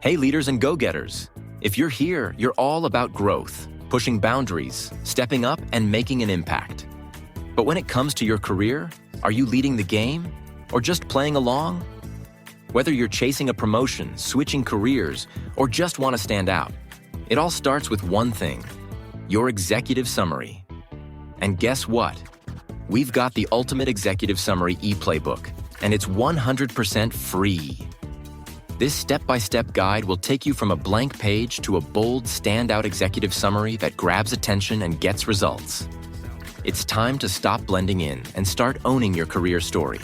Hey leaders and go-getters, if you're here, you're all about growth, pushing boundaries, stepping up, and making an impact. But when it comes to your career, are you leading the game or just playing along? Whether you're chasing a promotion, switching careers, or just want to stand out, it all starts with one thing, your executive summary. And guess what? We've got the Ultimate Executive Summary e-playbook, and it's 100% free. This step-by-step guide will take you from a blank page to a bold, standout executive summary that grabs attention and gets results. It's time to stop blending in and start owning your career story.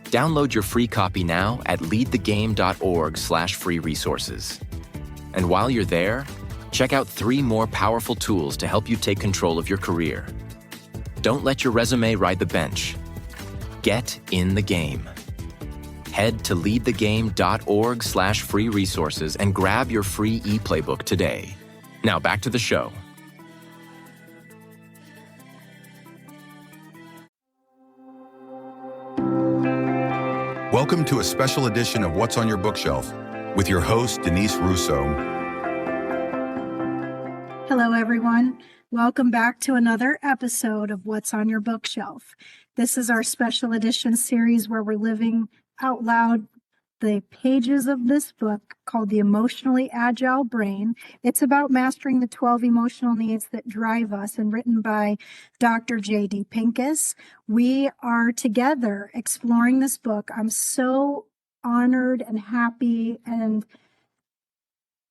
Download your free copy now at leadthegame.org/free resources. And while you're there, check out 3 more powerful tools to help you take control of your career. Don't let your resume ride the bench. Get in the game. Head to leadthegame.org/free resources and grab your free e-playbook today. Now back to the show. Welcome to a special edition of What's on Your Bookshelf with your host, Denise Russo. Hello, everyone. Welcome back to another episode of What's on Your Bookshelf. This is our special edition series where we're living out loud the pages of this book called The Emotionally Agile Brain. It's about mastering the 12 emotional needs that drive us, and written by Dr. J.D. Pincus. We are together exploring this book. I'm so honored and happy and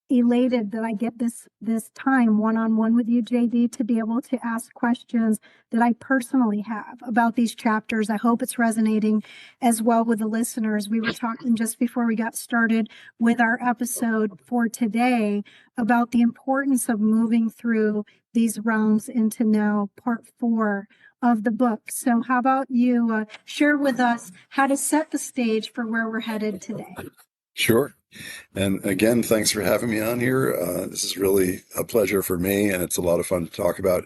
elated that I get this time one-on-one with you, JD, to be able to ask questions that I personally have about these chapters. I hope it's resonating as well with the listeners. We were talking just before we got started with our episode for today about the importance of moving through these realms into now part 4 of the book. So how about you share with us how to set the stage for where we're headed today? Sure. And again, thanks for having me on here. This is really a pleasure for me, and it's a lot of fun to talk about.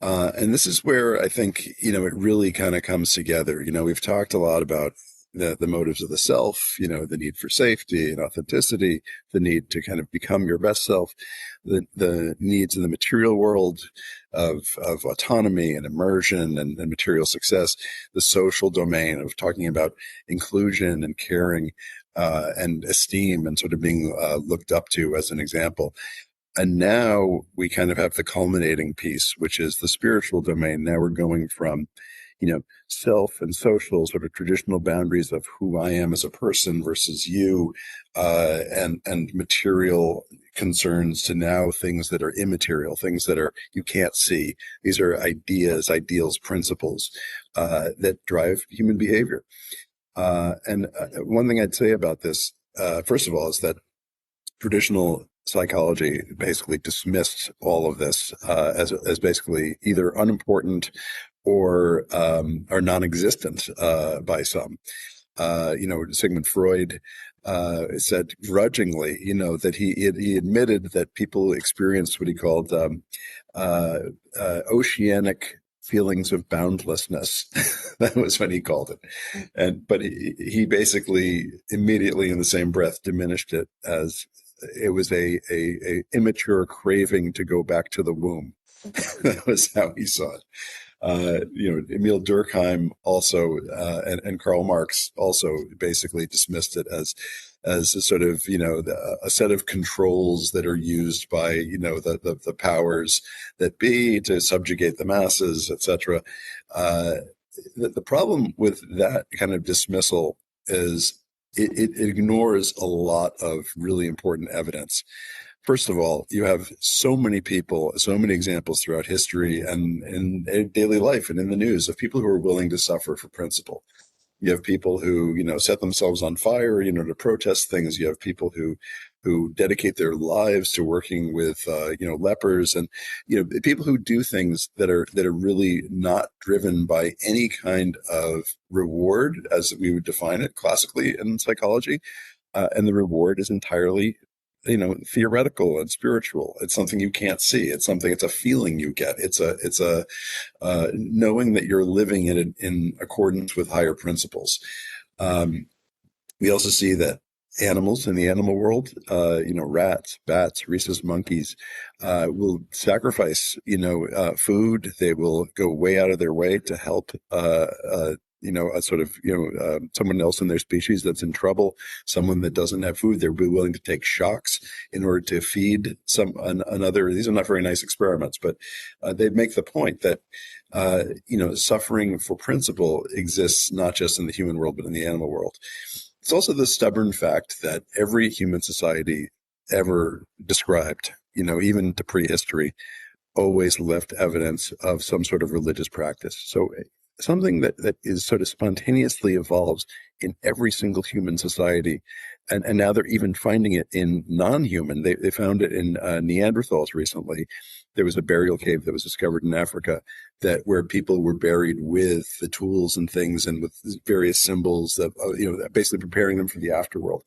And this is where I think, it really kind of comes together. We've talked a lot about the motives of the self, the need for safety and authenticity, the need to kind of become your best self, the needs in the material world of autonomy and immersion and material success, the social domain of talking about inclusion and caring, and esteem and sort of being looked up to as an example. And now we kind of have the culminating piece, which is the spiritual domain. Now we're going from, self and social sort of traditional boundaries of who I am as a person versus you, and material concerns to now things that are immaterial, things that are you can't see. These are ideas, ideals, principles that drive human behavior. And one thing I'd say about this, first of all, is that traditional psychology basically dismissed all of this as basically either unimportant or non-existent by some. Sigmund Freud said grudgingly, that he admitted that people experienced what he called oceanic feelings of boundlessness. That was what he called it. But he basically immediately in the same breath diminished it as it was a immature craving to go back to the womb. That was how he saw it. Emile Durkheim also, and Karl Marx also basically dismissed it as a sort of, a set of controls that are used by, the powers that be to subjugate the masses, etc. The problem with that kind of dismissal is it ignores a lot of really important evidence. First of all, you have so many people, so many examples throughout history and in daily life and in the news of people who are willing to suffer for principle. You have people who, set themselves on fire, to protest things. You have people who dedicate their lives to working with, lepers, and, people who do things that are really not driven by any kind of reward as we would define it classically in psychology. And the reward is entirely theoretical and spiritual. It's something you can't see. It's a feeling you get. It's a knowing that you're living in accordance with higher principles. We also see that animals in the animal world, rats, bats, rhesus monkeys, will sacrifice, food. They will go way out of their way to help, a sort of, someone else in their species that's in trouble, someone that doesn't have food. They'll be willing to take shocks in order to feed another. These are not very nice experiments, but they make the point that, suffering for principle exists not just in the human world, but in the animal world. It's also the stubborn fact that every human society ever described, even to prehistory, always left evidence of some sort of religious practice. So something that is sort of spontaneously evolves in every single human society. And now they're even finding it in non-human. They found it in Neanderthals recently. There was a burial cave that was discovered in Africa where people were buried with the tools and things and with various symbols that, basically preparing them for the afterworld.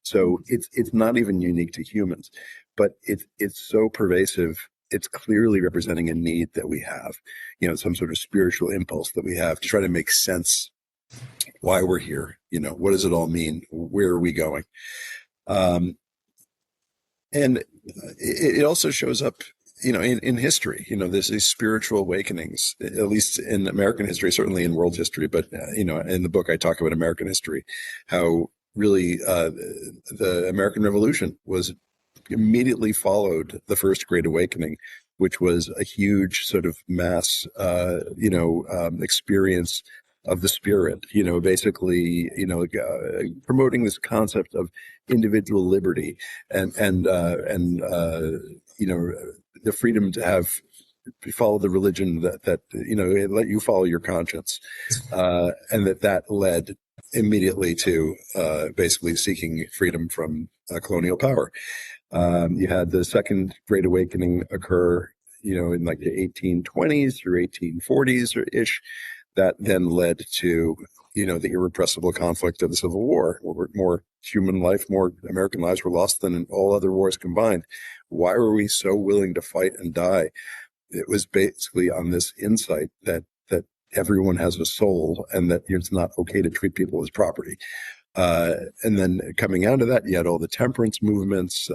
So it's not even unique to humans, but it's so pervasive. It's clearly representing a need that we have, some sort of spiritual impulse that we have to try to make sense why we're here. What does it all mean? Where are we going? And it also shows up, in history. There's these spiritual awakenings, at least in American history, certainly in world history. But, in the book, I talk about American history, how really the American Revolution was immediately followed the First Great Awakening, which was a huge sort of mass, experience of the spirit, basically, promoting this concept of individual liberty and the freedom to follow the religion that let you follow your conscience, and that led immediately to basically seeking freedom from colonial power. You had the Second Great Awakening occur, in like the 1820s through 1840s or ish. That then led to, the irrepressible conflict of the Civil War, where more human life, more American lives were lost than in all other wars combined. Why were we so willing to fight and die? It was basically on this insight that everyone has a soul and that it's not okay to treat people as property. And then coming out of that, you had all the temperance movements,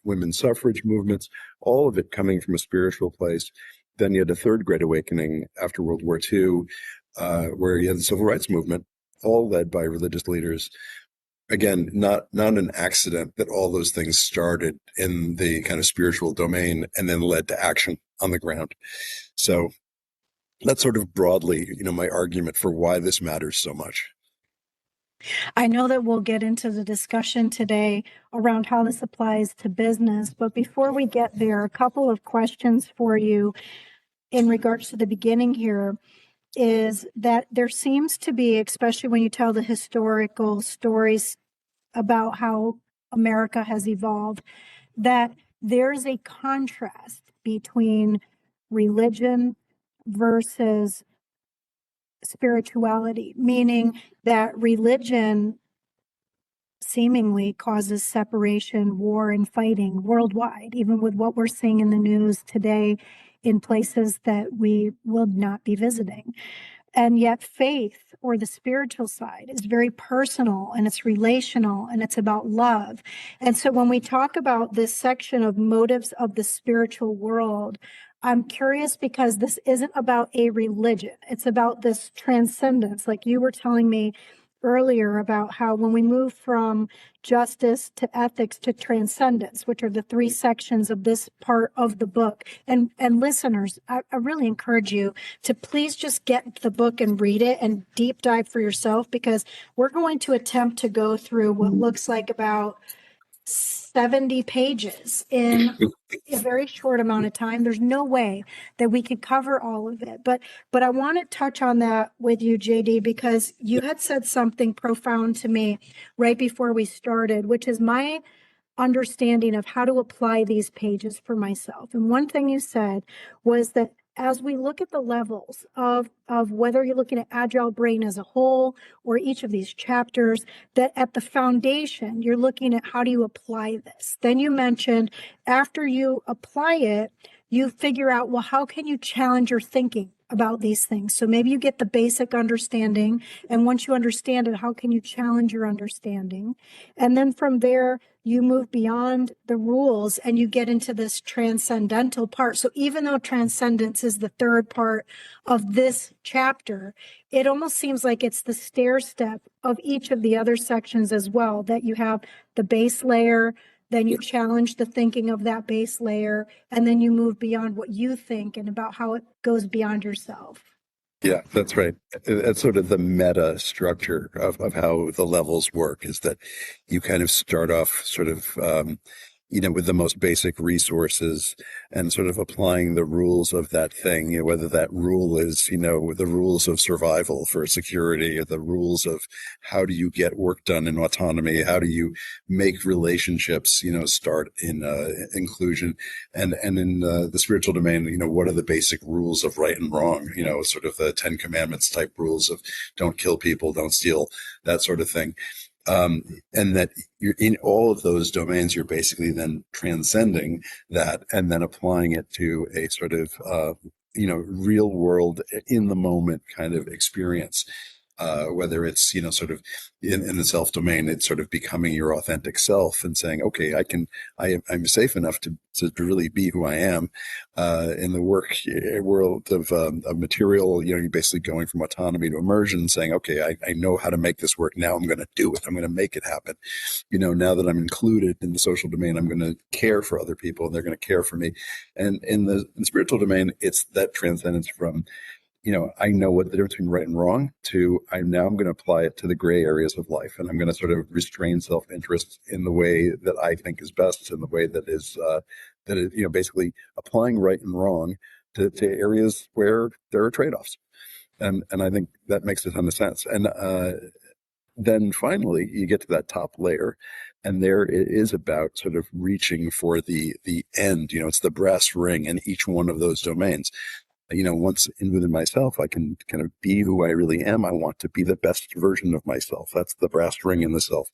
women's suffrage movements, all of it coming from a spiritual place. Then you had a Third Great Awakening after World War II, where you had the Civil Rights Movement, all led by religious leaders. Again, not an accident that all those things started in the kind of spiritual domain and then led to action on the ground. So that's sort of broadly, my argument for why this matters so much. I know that we'll get into the discussion today around how this applies to business, but before we get there, a couple of questions for you in regards to the beginning here is that there seems to be, especially when you tell the historical stories about how America has evolved, that there's a contrast between religion versus spirituality, meaning that religion seemingly causes separation, war, and fighting worldwide, even with what we're seeing in the news today in places that we will not be visiting. And yet faith, or the spiritual side, is very personal and it's relational and it's about love. And so when we talk about this section of motives of the spiritual world, I'm curious because this isn't about a religion. It's about this transcendence, like you were telling me earlier about how when we move from justice to ethics to transcendence, which are the three sections of this part of the book. And listeners, I really encourage you to please just get the book and read it and deep dive for yourself, because we're going to attempt to go through what looks like about 70 pages in a very short amount of time. There's no way that we could cover all of it. But I want to touch on that with you, JD, because you had said something profound to me right before we started, which is my understanding of how to apply these pages for myself. And one thing you said was that as we look at the levels of whether you're looking at Agile Brain as a whole or each of these chapters, that at the foundation, you're looking at how do you apply this. Then you mentioned after you apply it, you figure out, well, how can you challenge your thinking about these things? So maybe you get the basic understanding, and once you understand it, how can you challenge your understanding? And then from there, you move beyond the rules and you get into this transcendental part. So even though transcendence is the third part of this chapter, it almost seems like it's the stair step of each of the other sections as well, that you have the base layer, then you challenge the thinking of that base layer, and then you move beyond what you think and about how it goes beyond yourself. Yeah, that's right. That's sort of the meta structure of how the levels work, is that you kind of start off sort of, with the most basic resources and sort of applying the rules of that thing, whether that rule is, the rules of survival for security, or the rules of how do you get work done in autonomy, how do you make relationships, start in inclusion, and in the spiritual domain, what are the basic rules of right and wrong, sort of the 10 Commandments type rules of don't kill people, don't steal, that sort of thing. And that you're in all of those domains, you're basically then transcending that and then applying it to a sort of, real world, in the moment kind of experience. Whether it's, sort of in the self domain, it's sort of becoming your authentic self and saying, okay, I'm safe enough to really be who I am. In the work world of material, you're basically going from autonomy to immersion, saying, okay, I know how to make this work. Now I'm going to do it. I'm going to make it happen. Now that I'm included in the social domain, I'm going to care for other people and they're going to care for me. And in the spiritual domain, it's that transcendence from, I know what the difference between right and wrong to I'm going to apply it to the gray areas of life. And I'm going to sort of restrain self-interest in the way that I think is best, in the way that is, basically applying right and wrong to areas where there are trade-offs. And I think that makes a ton of sense. And then finally you get to that top layer, and there it is about sort of reaching for the end, it's the brass ring in each one of those domains. Once in within myself, I can kind of be who I really am. I want to be the best version of myself. That's the brass ring in the self.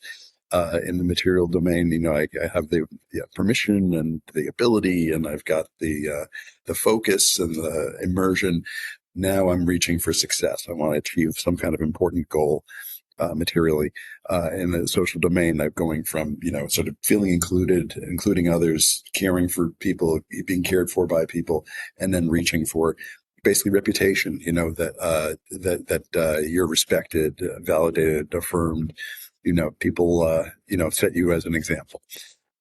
In the material domain, I have the permission and the ability, and I've got the focus and the immersion. Now I'm reaching for success. I want to achieve some kind of important goal. Materially, in the social domain, I'm going from, sort of feeling included, including others, caring for people, being cared for by people, and then reaching for basically reputation, that you're respected, validated, affirmed, people, set you as an example.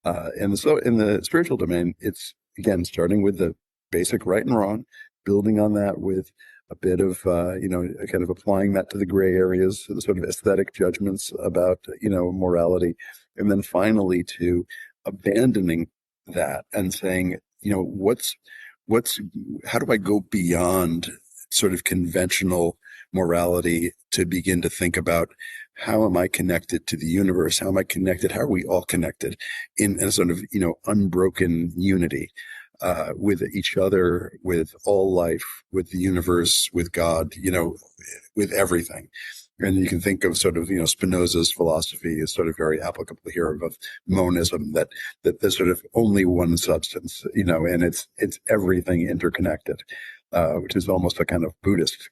And so in the spiritual domain, it's again, starting with the basic right and wrong, building on that with a bit of, kind of applying that to the gray areas, the sort of aesthetic judgments about, morality. And then finally to abandoning that and saying, how do I go beyond sort of conventional morality to begin to think about how am I connected to the universe? How am I connected? How are we all connected in a sort of, unbroken unity? With each other, with all life, with the universe, with God, with everything. And you can think of sort of, Spinoza's philosophy is sort of very applicable here of monism, that there's sort of only one substance, and it's everything interconnected, which is almost a kind of Buddhist,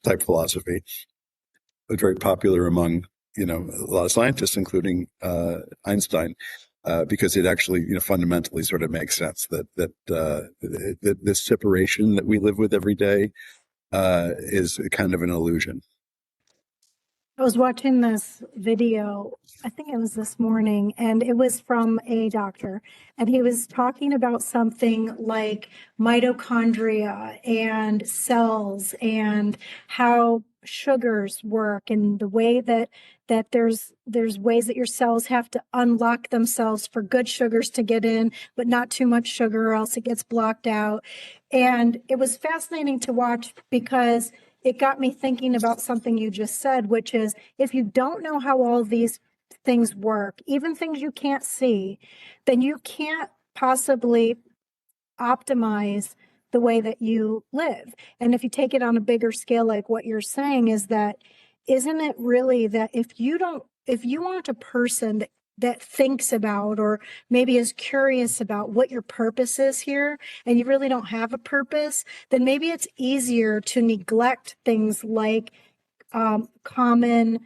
type philosophy. But very popular among, a lot of scientists, including Einstein. Because it actually, fundamentally sort of makes sense that this separation that we live with every day is kind of an illusion. I was watching this video, I think it was this morning, and it was from a doctor, and he was talking about something like mitochondria and cells and how sugars work, and the way that there's ways that your cells have to unlock themselves for good sugars to get in, but not too much sugar or else it gets blocked out. And it was fascinating to watch because it got me thinking about something you just said, which is if you don't know how all these things work, even things you can't see, then you can't possibly optimize the way that you live. And if you take it on a bigger scale, like what you're saying, is that isn't it really that if you want a person that thinks about, or maybe is curious about what your purpose is here, and you really don't have a purpose, then maybe it's easier to neglect things like common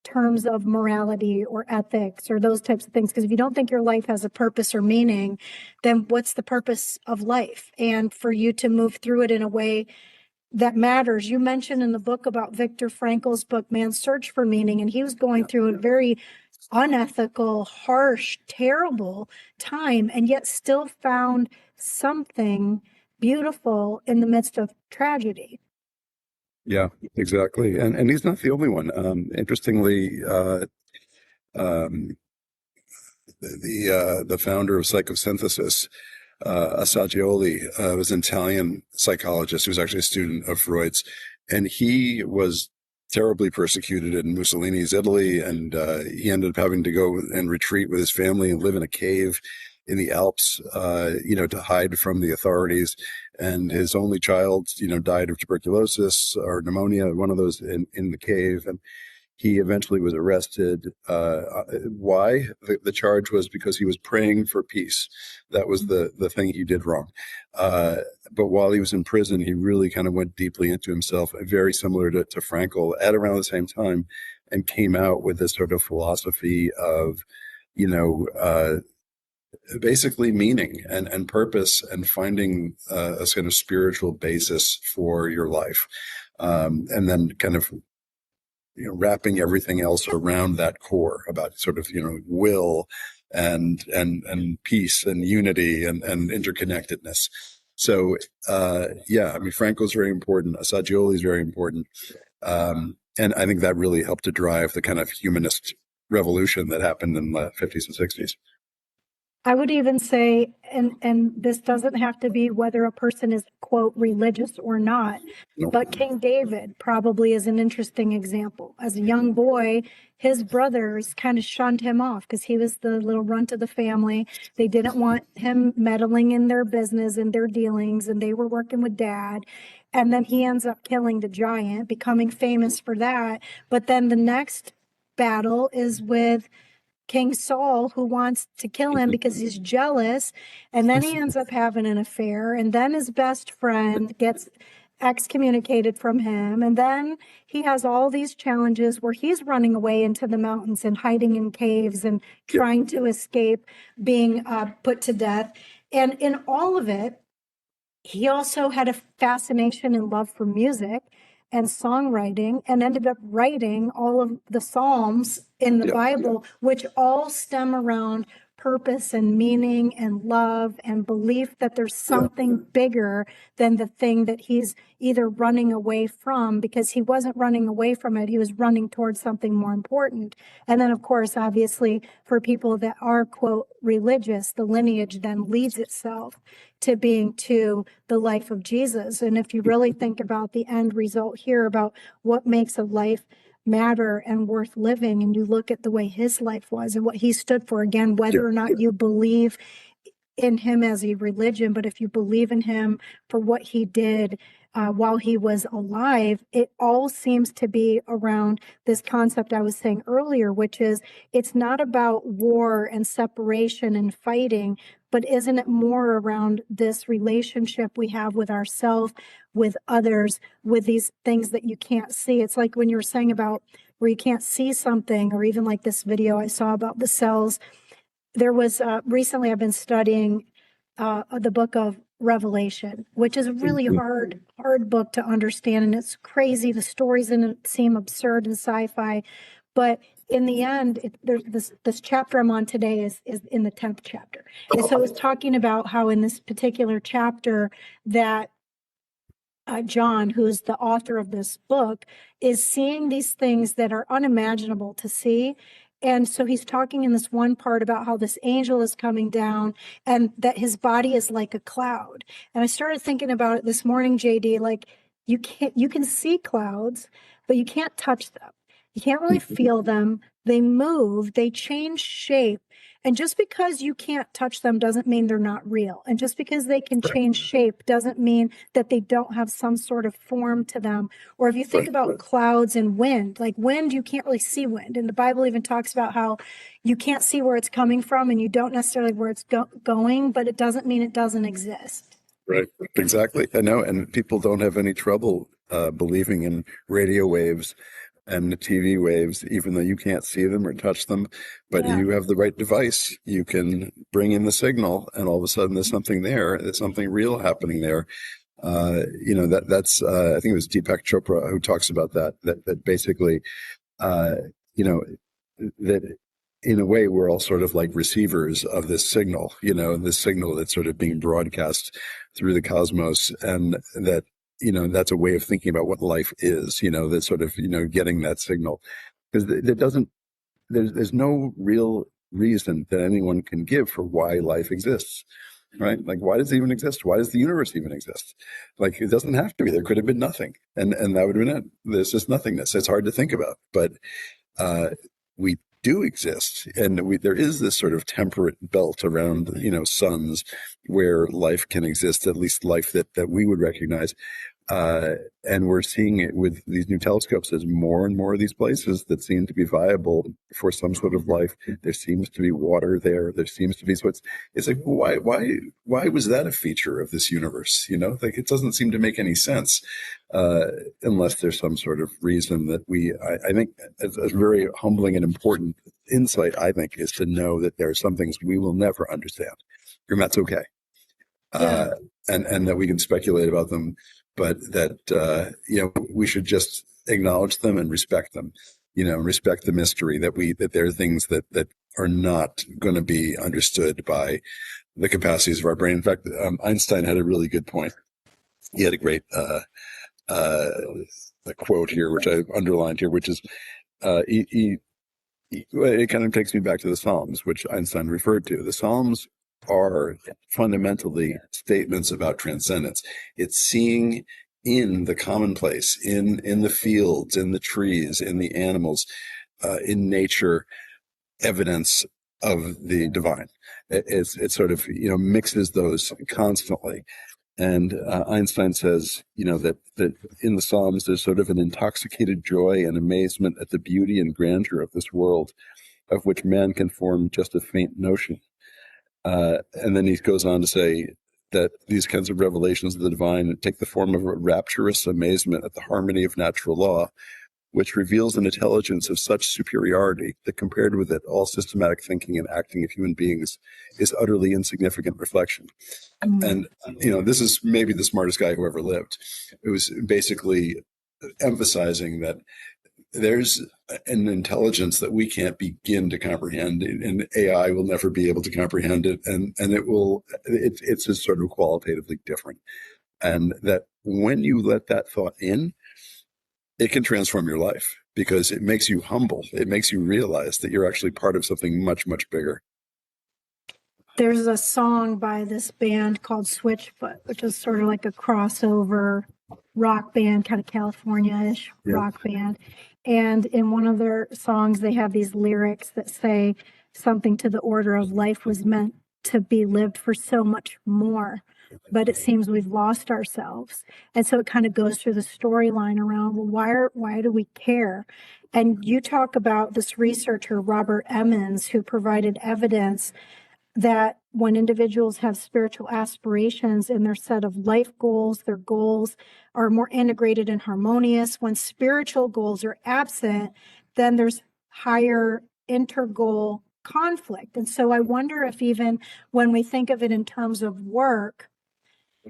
terms of morality or ethics or those types of things. Because if you don't think your life has a purpose or meaning, then what's the purpose of life? And for you to move through it in a way that matters. You mentioned in the book about Viktor Frankl's book, Man's Search for Meaning, and he was going through a very unethical, harsh, terrible time, and yet still found something beautiful in the midst of tragedy. Yeah, exactly. And he's not the only one. Interestingly, the founder of psychosynthesis, Assagioli, was an Italian psychologist who was actually a student of Freud's, and he was terribly persecuted in Mussolini's Italy, and he ended up having to go and retreat with his family and live in a cave in the Alps, to hide from the authorities. And his only child, died of tuberculosis or pneumonia, one of those in the cave. And he eventually was arrested. Why? The charge was because he was praying for peace. That was the thing he did wrong. But while he was in prison, he really kind of went deeply into himself, very similar to Frankl at around the same time, and came out with this sort of philosophy of, basically meaning and purpose, and finding a kind of spiritual basis for your life. And then kind of wrapping everything else around that core about sort of, will and peace and unity and interconnectedness. So, Frankel's very important. Assagioli is very important. And I think that really helped to drive the kind of humanist revolution that happened in the 50s and 60s. I would even say, and this doesn't have to be whether a person is, quote, religious or not, but King David probably is an interesting example. As a young boy, his brothers kind of shunned him off because he was the little runt of the family. They didn't want him meddling in their business and their dealings, and they were working with dad. And then he ends up killing the giant, becoming famous for that. But then the next battle is with King Saul, who wants to kill him because he's jealous. And then he ends up having an affair. And then his best friend gets excommunicated from him. And then he has all these challenges where he's running away into the mountains and hiding in caves and trying to escape being put to death. And in all of it, he also had a fascination and love for music and songwriting, and ended up writing all of the Psalms in the Bible, which all stem around purpose and meaning and love and belief that there's something bigger than the thing that he's either running away from, because he wasn't running away from it. He was running towards something more important. And then, of course, obviously, for people that are, quote, religious, the lineage then leads itself to being to the life of Jesus. And if you really think about the end result here, about what makes a life matter and worth living, and you look at the way his life was and what he stood for, again, whether or not you believe in him as a religion, but if you believe in him for what he did while he was alive, it all seems to be around this concept I was saying earlier, which is it's not about war and separation and fighting, but isn't it more around this relationship we have with ourselves, with others, with these things that you can't see? It's like when you were saying about where you can't see something, or even like this video I saw about the cells. There was recently I've been studying the book of Revelation, which is a really hard book to understand, and it's crazy. The stories in it seem absurd and sci-fi, but in the end, there's this chapter I'm on today is in the 10th chapter, and so it's talking about how in this particular chapter that John, who's the author of this book, is seeing these things that are unimaginable to see. And so he's talking in this one part about how this angel is coming down and that his body is like a cloud. And I started thinking about it this morning, JD, like you can see clouds, but you can't touch them. You can't really feel them. They move, they change shape. And just because you can't touch them doesn't mean they're not real. And just because they can change shape doesn't mean that they don't have some sort of form to them. Or if you think about clouds and wind, like wind, you can't really see wind. And the Bible even talks about how you can't see where it's coming from and you don't necessarily where it's going, but it doesn't mean it doesn't exist. Right. Exactly. I know. And people don't have any trouble believing in radio waves and the TV waves, even though you can't see them or touch them, but you have the right device. You can bring in the signal, and all of a sudden there's something there. There's something real happening there. That's I think it was Deepak Chopra who talks about that basically, that in a way we're all sort of like receivers of this signal, this signal that's sort of being broadcast through the cosmos, and that that's a way of thinking about what life is, that sort of, getting that signal. Because there's no real reason that anyone can give for why life exists, right? Like, why does it even exist? Why does the universe even exist? Like, it doesn't have to be. There could have been nothing. And that would have been it. There's just nothingness. It's hard to think about. But we do exist. And there is this sort of temperate belt around, suns where life can exist, at least life that we would recognize. And we're seeing it with these new telescopes. There's more and more of these places that seem to be viable for some sort of life. There seems to be water there. There seems to be, so it's like, why was that a feature of this universe? Like, it doesn't seem to make any sense, unless there's some sort of reason that I think a very humbling and important insight, I think, is to know that there are some things we will never understand, and that's okay. And that we can speculate about them, but that, we should just acknowledge them and respect them, respect the mystery that there are things that are not going to be understood by the capacities of our brain. In fact, Einstein had a really good point. He had a great, a quote here, which I underlined here, which is, it kind of takes me back to the Psalms, which Einstein referred to. The Psalms are fundamentally statements about transcendence. It's seeing in the commonplace, in the fields, in the trees, in the animals, in nature, evidence of the divine. It sort of, mixes those constantly. And Einstein says, that in the Psalms, there's sort of an intoxicated joy and amazement at the beauty and grandeur of this world, of which man can form just a faint notion. And then he goes on to say that these kinds of revelations of the divine take the form of a rapturous amazement at the harmony of natural law, which reveals an intelligence of such superiority that compared with it, all systematic thinking and acting of human beings is utterly insignificant reflection. And, this is maybe the smartest guy who ever lived. It was basically emphasizing that there's an intelligence that we can't begin to comprehend, and AI will never be able to comprehend it. And it's just sort of qualitatively different. And that when you let that thought in, it can transform your life because it makes you humble. It makes you realize that you're actually part of something much, much bigger. There's a song by this band called Switchfoot, which is sort of like a crossover rock band, kind of California-ish rock band. And in one of their songs, they have these lyrics that say something to the order of life was meant to be lived for so much more, but it seems we've lost ourselves. And so it kind of goes through the storyline around, well, why do we care? And you talk about this researcher, Robert Emmons, who provided evidence that when individuals have spiritual aspirations in their set of life goals, their goals are more integrated and harmonious. When spiritual goals are absent, then there's higher intergoal conflict. And so I wonder if even when we think of it in terms of work,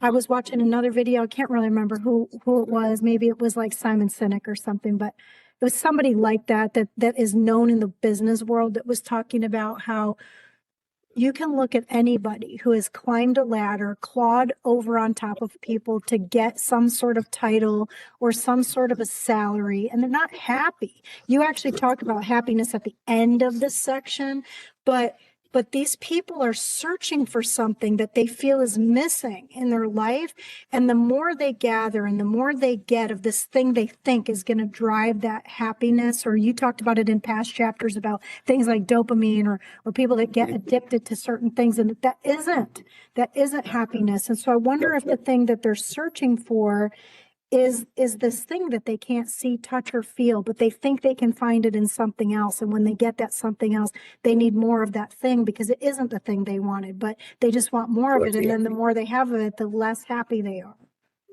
I was watching another video, I can't really remember who it was. Maybe it was like Simon Sinek or something, but it was somebody like that is known in the business world that was talking about how you can look at anybody who has climbed a ladder, clawed over on top of people to get some sort of title or some sort of a salary, and they're not happy. You actually talk about happiness at the end of this section, but But these people are searching for something that they feel is missing in their life. And the more they gather and the more they get of this thing they think is going to drive that happiness, or you talked about it in past chapters about things like dopamine or people that get addicted to certain things. And that isn't happiness. And so I wonder if the thing that they're searching for is this thing that they can't see, touch, or feel, but they think they can find it in something else. And when they get that something else, they need more of that thing because it isn't the thing they wanted, but they just want more of it. And then the more they have of it, the less happy they are.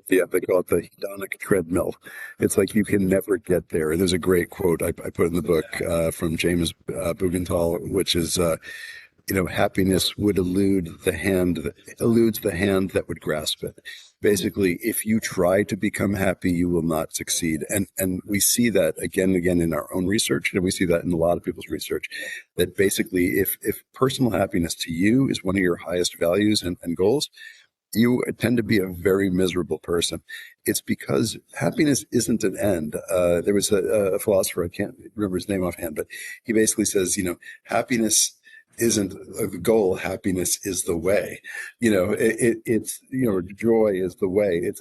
Yeah, they call it the hedonic treadmill. It's like you can never get there. There's a great quote I put in the book from James Bugental, which is, happiness would eludes the hand that would grasp it. Basically, if you try to become happy, you will not succeed. And we see that again and again in our own research, and we see that in a lot of people's research, that basically if personal happiness to you is one of your highest values and goals, you tend to be a very miserable person. It's because happiness isn't an end. There was a philosopher, I can't remember his name offhand, but he basically says, happiness isn't the goal. Happiness is the way. It's joy is the way.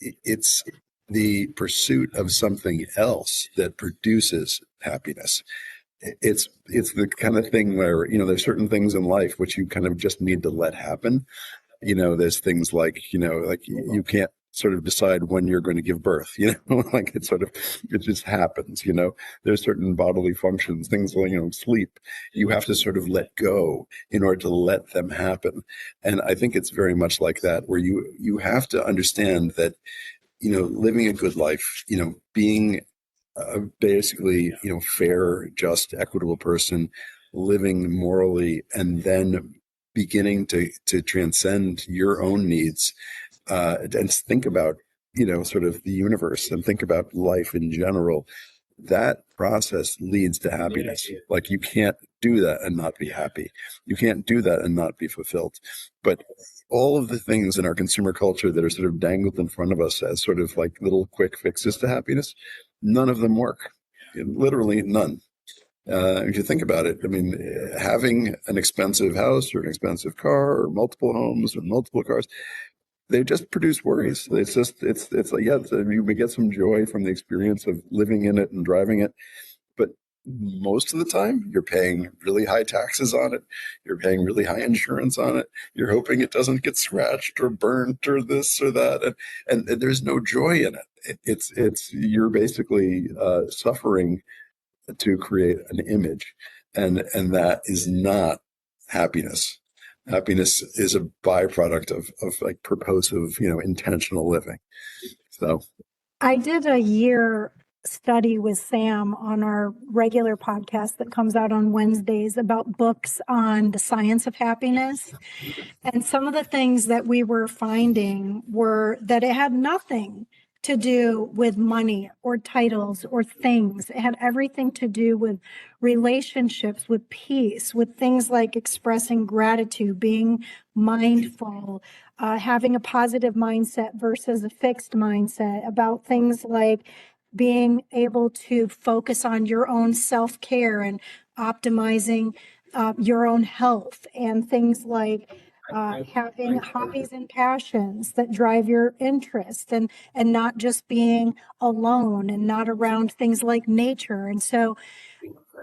It's the pursuit of something else that produces happiness. It's the kind of thing where, there's certain things in life which you kind of just need to let happen. There's things like, you can't sort of decide when you're going to give birth, like it just happens, there's certain bodily functions, things like, sleep, you have to sort of let go in order to let them happen. And I think it's very much like that, where you have to understand that, living a good life, being basically, fair, just, equitable person, living morally, and then beginning to transcend your own needs and think about, sort of the universe and think about life in general. That process leads to happiness. Like you can't do that and not be happy. You can't do that and not be fulfilled. But all of the things in our consumer culture that are sort of dangled in front of us as sort of like little quick fixes to happiness, none of them work. Literally none. If you think about it, I mean, having an expensive house or an expensive car or multiple homes or multiple cars, they just produce worries. It's like, you may get some joy from the experience of living in it and driving it, but most of the time you're paying really high taxes on it. You're paying really high insurance on it. You're hoping it doesn't get scratched or burnt or this or that. And there's no joy in it. You're basically suffering to create an image, and that is not happiness. Happiness is a byproduct of like purposive, intentional living. So I did a year study with Sam on our regular podcast that comes out on Wednesdays about books on the science of happiness. And some of the things that we were finding were that it had nothing to do with money or titles or things. It had everything to do with relationships, with peace, with things like expressing gratitude, being mindful, having a positive mindset versus a fixed mindset, about things like being able to focus on your own self-care and optimizing your own health, and things like having hobbies and passions that drive your interest, and not just being alone and not around things like nature. And so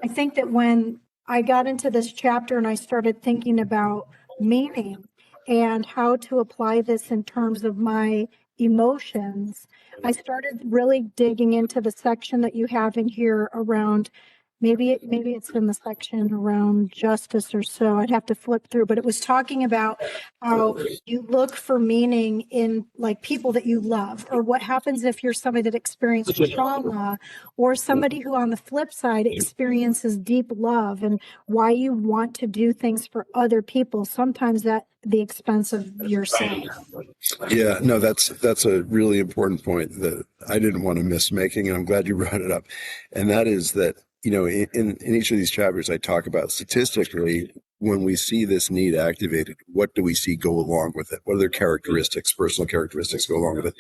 I think that when I got into this chapter and I started thinking about meaning and how to apply this in terms of my emotions, I started really digging into the section that you have in here around, maybe it's in the section around justice or so. I'd have to flip through, but it was talking about how you look for meaning in like people that you love, or what happens if you're somebody that experienced trauma, or somebody who on the flip side experiences deep love, and why you want to do things for other people, sometimes at the expense of yourself. yeah, no, that's a really important point that I didn't want to miss making, and I'm glad you brought it up. And that is that, in each of these chapters, I talk about statistically, when we see this need activated, what do we see go along with it? What other characteristics, personal characteristics go along with it?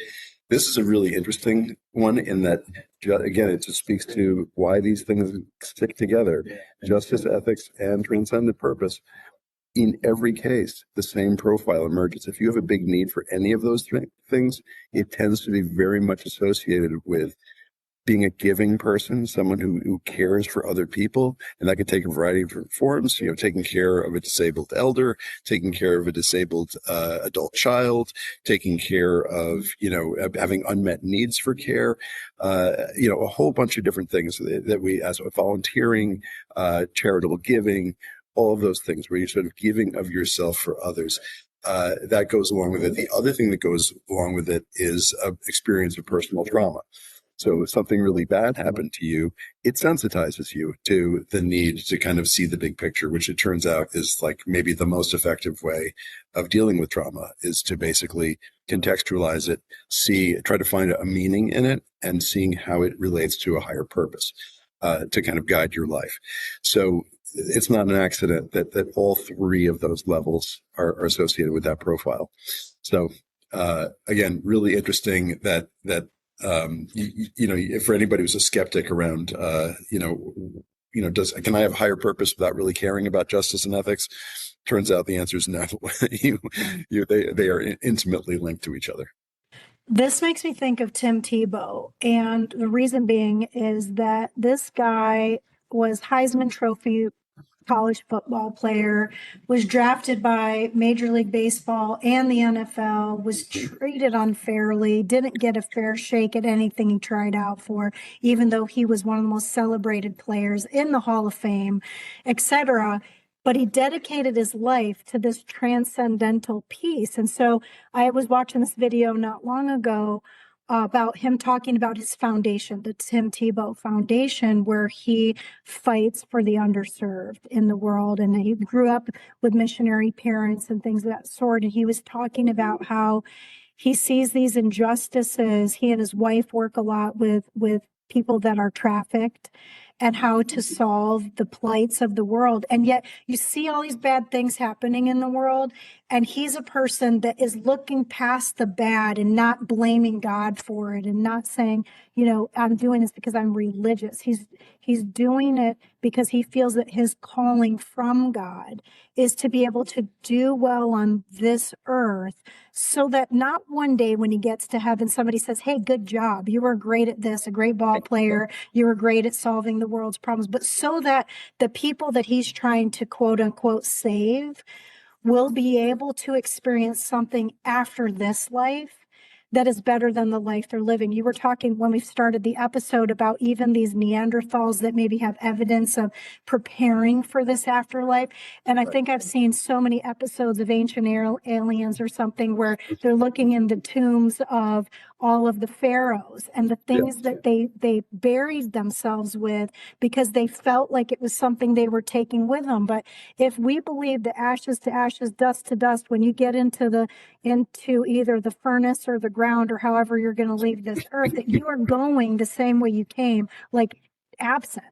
This is a really interesting one in that, again, it just speaks to why these things stick together. Justice, ethics, and transcendent purpose. In every case, the same profile emerges. If you have a big need for any of those things, it tends to be very much associated with being a giving person, someone who cares for other people. And that could take a variety of different forms, taking care of a disabled elder, taking care of a disabled adult child, taking care of, having unmet needs for care, a whole bunch of different things that we, as volunteering, charitable giving, all of those things where you're sort of giving of yourself for others. That goes along with it. The other thing that goes along with it is an experience of personal trauma. So if something really bad happened to you, it sensitizes you to the need to kind of see the big picture, which it turns out is like maybe the most effective way of dealing with trauma, is to basically contextualize it, try to find a meaning in it, and seeing how it relates to a higher purpose to kind of guide your life. So it's not an accident that all three of those levels are associated with that profile. So again, really interesting that for anybody who's a skeptic around, can I have higher purpose without really caring about justice and ethics? Turns out the answer is no. They are intimately linked to each other. This makes me think of Tim Tebow. And the reason being is that this guy was Heisman Trophy college football player, was drafted by Major League Baseball and the NFL, was treated unfairly, didn't get a fair shake at anything he tried out for, even though he was one of the most celebrated players in the Hall of Fame, etc. But he dedicated his life to this transcendental piece. And so I was watching this video not long ago about him talking about his foundation, the Tim Tebow Foundation, where he fights for the underserved in the world. And he grew up with missionary parents and things of that sort. And he was talking about how he sees these injustices. He and his wife work a lot with people that are trafficked and how to solve the plights of the world. And yet you see all these bad things happening in the world, and he's a person that is looking past the bad and not blaming God for it and not saying, I'm doing this because I'm religious. He's doing it because he feels that his calling from God is to be able to do well on this earth, so that not one day when he gets to heaven, somebody says, hey, good job. You were great at this, a great ball player. You were great at solving the world's problems. But so that the people that he's trying to quote unquote save will be able to experience something after this life that is better than the life they're living. You were talking when we started the episode about even these Neanderthals that maybe have evidence of preparing for this afterlife. And I think I've seen so many episodes of Ancient Aliens or something where they're looking in the tombs of all of the pharaohs and the things that they buried themselves with because they felt like it was something they were taking with them. But if we believe the ashes to ashes, dust to dust, when you get into either the furnace or the ground or however you're going to leave this earth, that you are going the same way you came, like absent.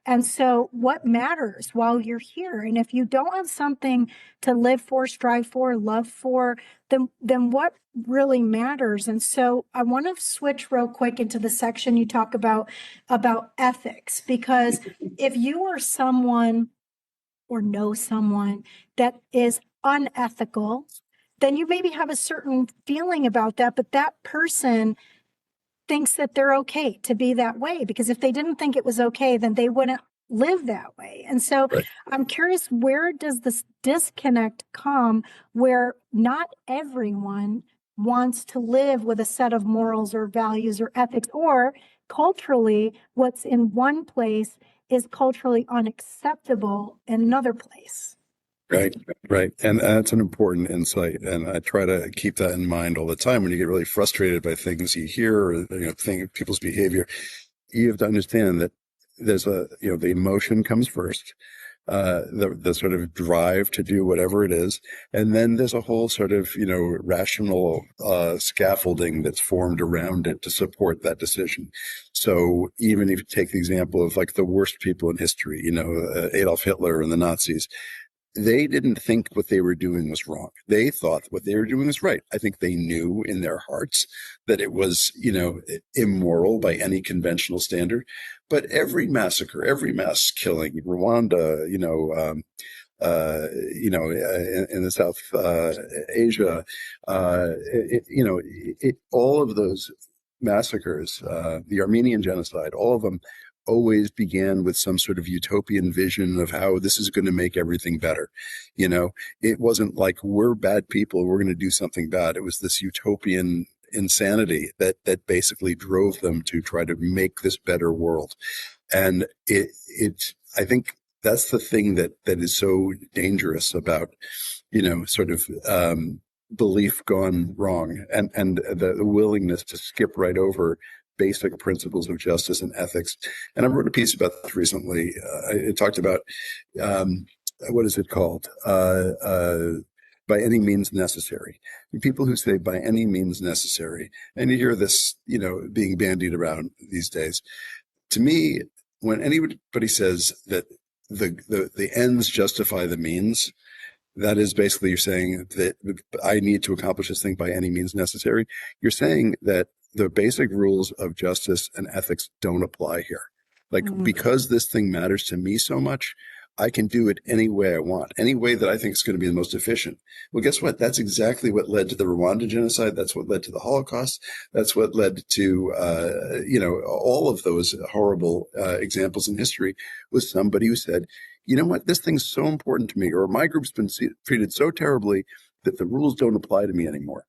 And so what matters while you're here? And if you don't have something to live for, strive for, love for, then what really matters? And so I want to switch real quick into the section you talk about ethics, because if you are someone or know someone that is unethical, then you maybe have a certain feeling about that, but that person thinks that they're okay to be that way, because if they didn't think it was okay, then they wouldn't live that way. And so I'm curious, where does this disconnect come where not everyone wants to live with a set of morals or values or ethics, or culturally what's in one place is culturally unacceptable in another place? Right. And that's an important insight. And I try to keep that in mind all the time when you get really frustrated by things you hear or, people's behavior. You have to understand that there's the emotion comes first, the sort of drive to do whatever it is. And then there's a whole sort of, rational scaffolding that's formed around it to support that decision. So even if you take the example of like the worst people in history, Adolf Hitler and the Nazis, they didn't think what they were doing was wrong. They thought what they were doing was right. I think they knew in their hearts that it was, immoral by any conventional standard. But every massacre, every mass killing, Rwanda, in the South Asia, all of those massacres, the Armenian genocide, all of them always began with some sort of utopian vision of how this is going to make everything better. It wasn't like we're bad people, we're going to do something bad. It was this utopian insanity that basically drove them to try to make this better world. And I think that's the thing that is so dangerous about, sort of belief gone wrong, and the willingness to skip right over basic principles of justice and ethics. And I wrote a piece about this recently. It talked about what is it called? By any means necessary. People who say by any means necessary, and you hear this, being bandied around these days. To me, when anybody says that the ends justify the means, that is basically you're saying that I need to accomplish this thing by any means necessary. You're saying that the basic rules of justice and ethics don't apply here. Like, because this thing matters to me so much, I can do it any way I want, any way that I think is going to be the most efficient. Well, guess what? That's exactly what led to the Rwanda genocide. That's what led to the Holocaust. That's what led to, all of those horrible examples in history, was somebody who said, you know what, this thing's so important to me, or my group's been treated so terribly that the rules don't apply to me anymore.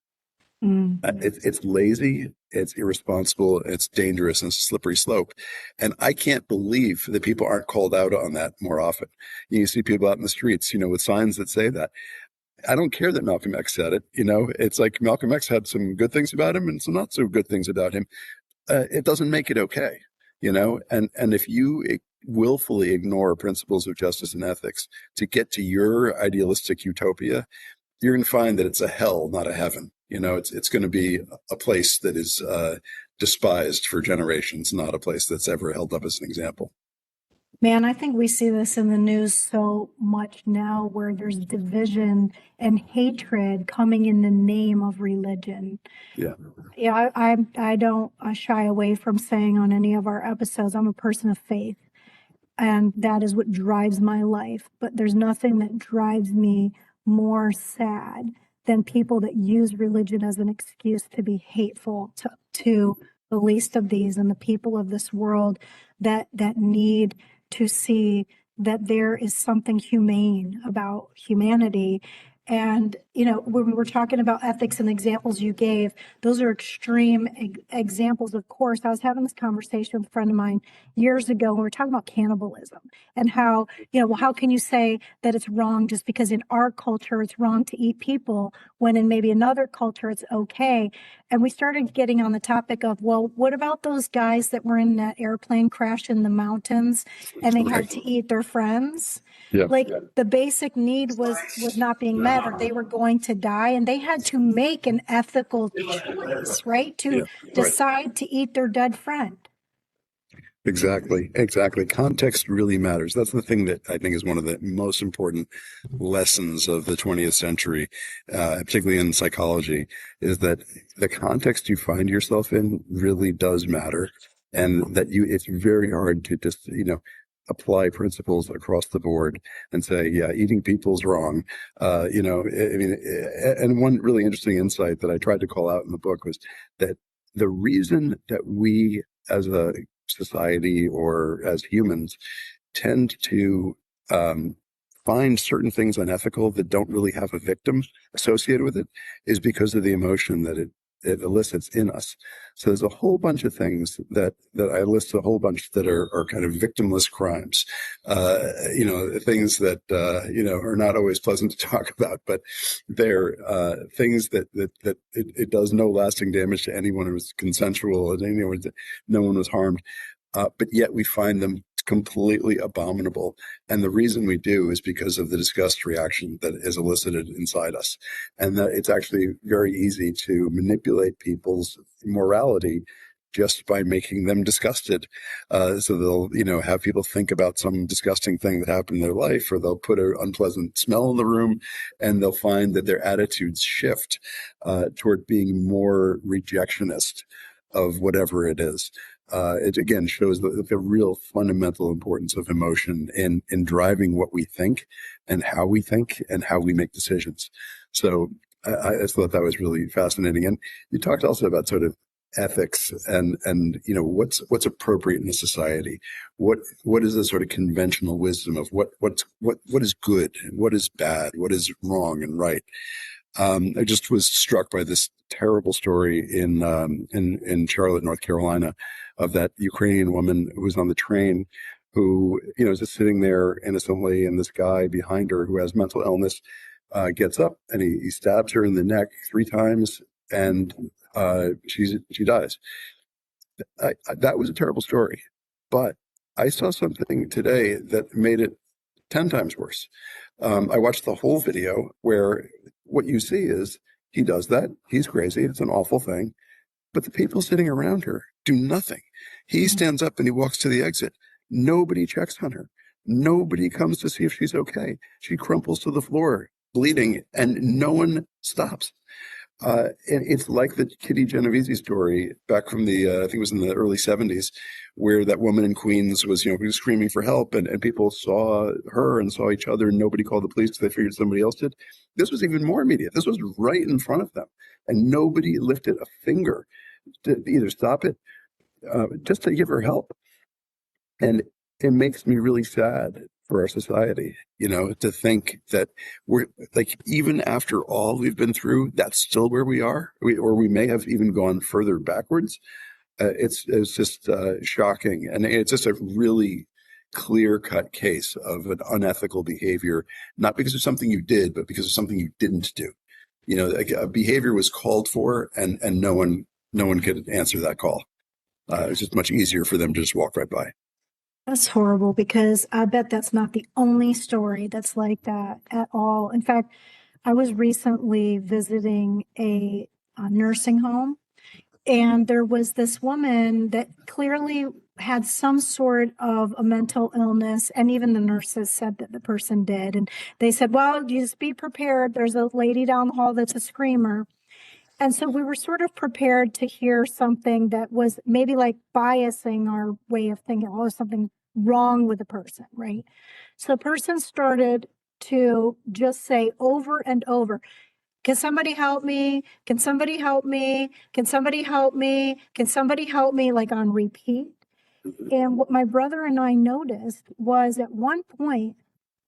It's lazy, it's irresponsible, it's dangerous, and it's a slippery slope. And I can't believe that people aren't called out on that more often. You see people out in the streets, with signs that say that. I don't care that Malcolm X said it. It's like Malcolm X had some good things about him and some not so good things about him. It doesn't make it okay, and if you willfully ignore principles of justice and ethics to get to your idealistic utopia, you're going to find that it's a hell, not a heaven. It's going to be a place that is despised for generations, not a place that's ever held up as an example. Man, I think we see this in the news so much now, where there's division and hatred coming in the name of religion. Yeah. Yeah, I don't shy away from saying on any of our episodes, I'm a person of faith, and that is what drives my life. But there's nothing that drives me more sad than people that use religion as an excuse to be hateful to the least of these and the people of this world that need to see that there is something humane about humanity. And, when we're talking about ethics and examples you gave, those are extreme examples, of course. I was having this conversation with a friend of mine years ago when we were talking about cannibalism and how, how can you say that it's wrong just because in our culture it's wrong to eat people when in maybe another culture it's okay? And we started getting on the topic of, well, what about those guys that were in that airplane crash in the mountains and they had to eat their friends? Yeah. The basic need was not being met, or they were going to die, and they had to make an ethical choice, right? To decide to eat their dead friend. Exactly. Context really matters. That's the thing that I think is one of the most important lessons of the 20th century, particularly in psychology, is that the context you find yourself in really does matter. And that it's very hard to just, apply principles across the board and say, yeah, eating people's wrong. And one really interesting insight that I tried to call out in the book was that the reason that we as a society or as humans tend to find certain things unethical that don't really have a victim associated with it is because of the emotion that it elicits in us. So there's a whole bunch of things that I list, a whole bunch that are kind of victimless crimes, things that, are not always pleasant to talk about, but they're things that it does no lasting damage to anyone who was consensual and no one was harmed. But yet we find them completely abominable. And the reason we do is because of the disgust reaction that is elicited inside us. And that it's actually very easy to manipulate people's morality just by making them disgusted. So they'll, have people think about some disgusting thing that happened in their life, or they'll put an unpleasant smell in the room, and they'll find that their attitudes shift toward being more rejectionist of whatever it is. It again shows the real fundamental importance of emotion in driving what we think and how we make decisions. So I thought that was really fascinating. And you talked also about sort of ethics and what's appropriate in a society. What is the sort of conventional wisdom of what is good and what is bad, what is wrong and right. I just was struck by this terrible story in Charlotte, North Carolina, of that Ukrainian woman who was on the train, who is just sitting there innocently, and this guy behind her who has mental illness gets up and he stabs her in the neck 3 times, and she dies. That was a terrible story, but I saw something today that made it 10 times worse. I watched the whole video where what you see is he does that. He's crazy. It's an awful thing. But the people sitting around her do nothing. He stands up and he walks to the exit. Nobody checks on her. Nobody comes to see if she's okay. She crumples to the floor, bleeding, and no one stops. And it's like the Kitty Genovese story back from I think it was in the early 70s, where that woman in Queens was, was screaming for help, and people saw her and saw each other, and nobody called the police because they figured somebody else did. This was even more immediate. This was right in front of them, and nobody lifted a finger to either stop it, just to give her help. And it makes me really sad for our society, to think that we're like, even after all we've been through, that's still where we are, or we may have even gone further backwards. It's just shocking. And it's just a really clear-cut case of an unethical behavior, not because of something you did, but because of something you didn't do. A behavior was called for, and no one could answer that call. It's just much easier for them to just walk right by. That's horrible, because I bet that's not the only story that's like that at all. In fact, I was recently visiting a nursing home, and there was this woman that clearly had some sort of a mental illness, and even the nurses said that the person did. And they said, well, you just be prepared. There's a lady down the hall that's a screamer. And so we were sort of prepared to hear something that was maybe like biasing our way of thinking, oh, there's something wrong with the person, right? So the person started to just say over and over, can somebody help me? Can somebody help me? Can somebody help me? Can somebody help me? Like on repeat. And what my brother and I noticed was, at one point,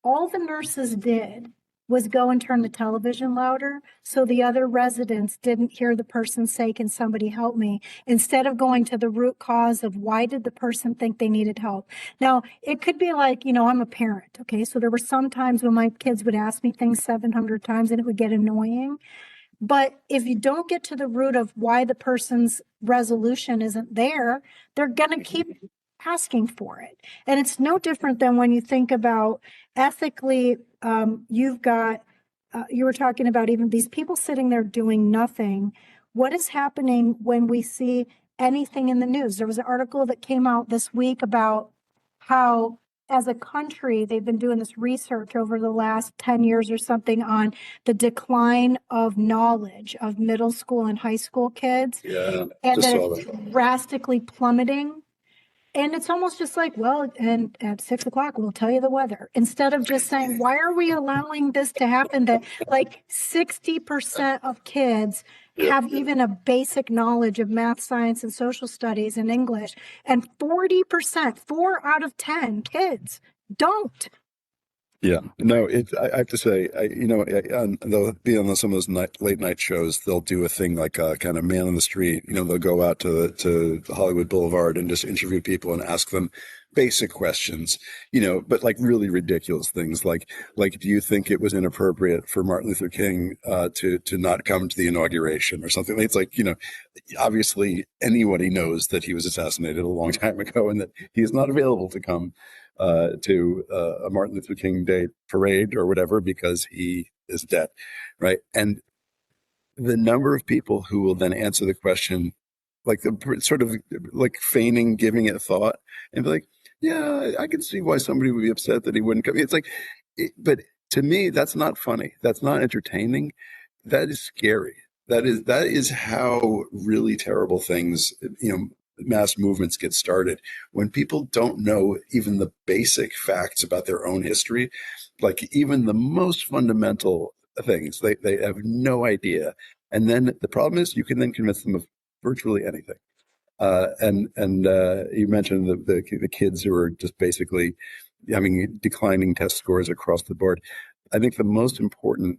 all the nurses did was go and turn the television louder so the other residents didn't hear the person say, can somebody help me? Instead of going to the root cause of why did the person think they needed help. Now, it could be like, I'm a parent, okay? So there were some times when my kids would ask me things 700 times and it would get annoying. But if you don't get to the root of why the person's resolution isn't there, they're going to keep asking for it. And it's no different than when you think about ethically, you were talking about even these people sitting there doing nothing. What is happening when we see anything in the news? There was an article that came out this week about how, as a country, they've been doing this research over the last 10 years or something on the decline of knowledge of middle school and high school kids. Yeah, and that it's drastically plummeting. And it's almost just like, well, and at 6 o'clock, we'll tell you the weather. Instead of just saying, why are we allowing this to happen? That like 60% of kids have even a basic knowledge of math, science, and social studies and English. And 40%, 4 out of 10 kids don't. Yeah, no, I have to say, they'll be on some of those late night shows. They'll do a thing like a kind of man on the street. They'll go out to Hollywood Boulevard and just interview people and ask them basic questions, but like really ridiculous things like, do you think it was inappropriate for Martin Luther King to not come to the inauguration or something? It's like, obviously anybody knows that he was assassinated a long time ago and that he is not available to come to a Martin Luther King Day parade or whatever because he is dead, right? And the number of people who will then answer the question, like the sort of like feigning giving it thought and be like, yeah, I can see why somebody would be upset that he wouldn't come. It's like, but to me, that's not funny. That's not entertaining. That is scary. That is how really terrible things, mass movements get started when people don't know even the basic facts about their own history, like even the most fundamental things. They have no idea. And then the problem is you can then convince them of virtually anything. And you mentioned the kids who are just basically having declining test scores across the board. I think the most important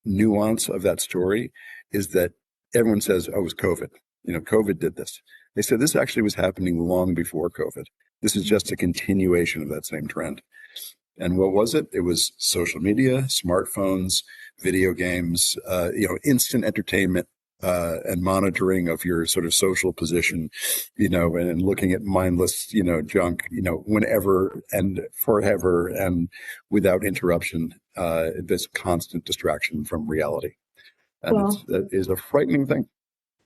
nuance of that story is that everyone says, "Oh, it was COVID." COVID did this. They said this actually was happening long before COVID. This is just a continuation of that same trend. And what was it? It was social media, smartphones, video games, instant entertainment, and monitoring of your sort of social position, and looking at mindless, junk, whenever and forever and without interruption, this constant distraction from reality. And Well, that is a frightening thing.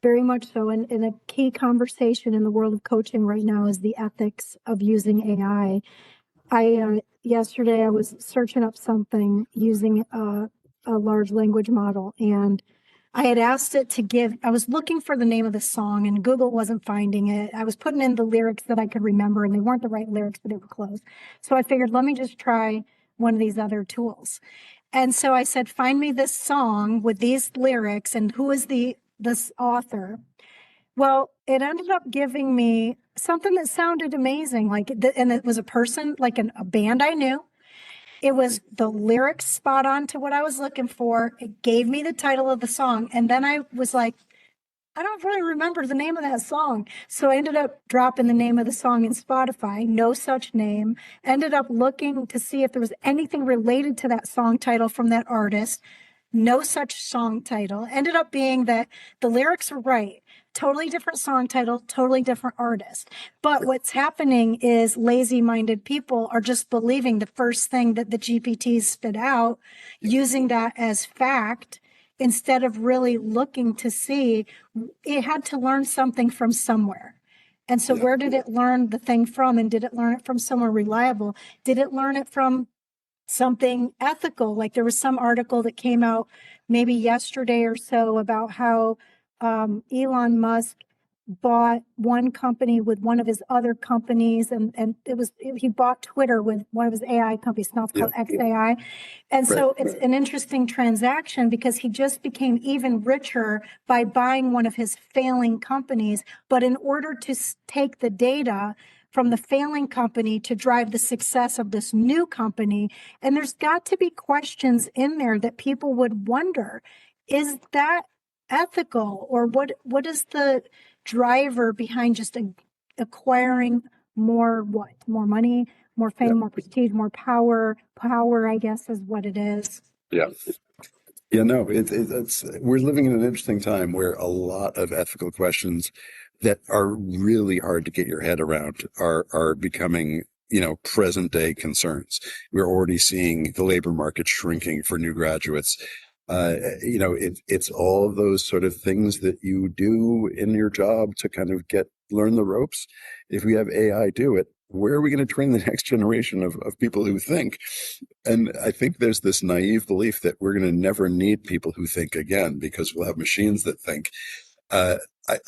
very much so. And a key conversation in the world of coaching right now is the ethics of using AI. Yesterday I was searching up something using a large language model, and I had asked it to I was looking for the name of the song and Google wasn't finding it. I was putting in the lyrics that I could remember and they weren't the right lyrics, but they were close. So I figured, let me just try one of these other tools. And so I said, find me this song with these lyrics and who is this author. Well, it ended up giving me something that sounded amazing, and it was a person, like a band I knew. It was the lyrics spot on to what I was looking for. It gave me the title of the song. And then I was like, I don't really remember the name of that song. So I ended up dropping the name of the song in Spotify, no such name. Ended up looking to see if there was anything related to that song title from that artist. No such song title. Ended up being that the lyrics were right. Totally different song title, totally different artist. But what's happening is lazy-minded people are just believing the first thing that the GPTs spit out, using that as fact, instead of really looking to see it had to learn something from somewhere. And so where did it learn the thing from? And did it learn it from somewhere reliable? Did it learn it from something ethical? Like there was some article that came out maybe yesterday or so about how Elon Musk bought one company with one of his other companies, and he bought Twitter with one of his AI companies. Now it's called XAI. And so it's an interesting transaction because he just became even richer by buying one of his failing companies. But in order to take the data from the failing company to drive the success of this new company, and there's got to be questions in there that people would wonder, is that ethical? Or what is the driver behind just acquiring more money, more fame, more prestige, more power? Power, I guess, is what it is. Yeah. Yeah, no, we're living in an interesting time where a lot of ethical questions that are really hard to get your head around are becoming, present day concerns. We're already seeing the labor market shrinking for new graduates. It's all of those sort of things that you do in your job to kind of learn the ropes. If we have AI do it, where are we going to train the next generation of people who think? And I think there's this naive belief that we're going to never need people who think again because we'll have machines that think.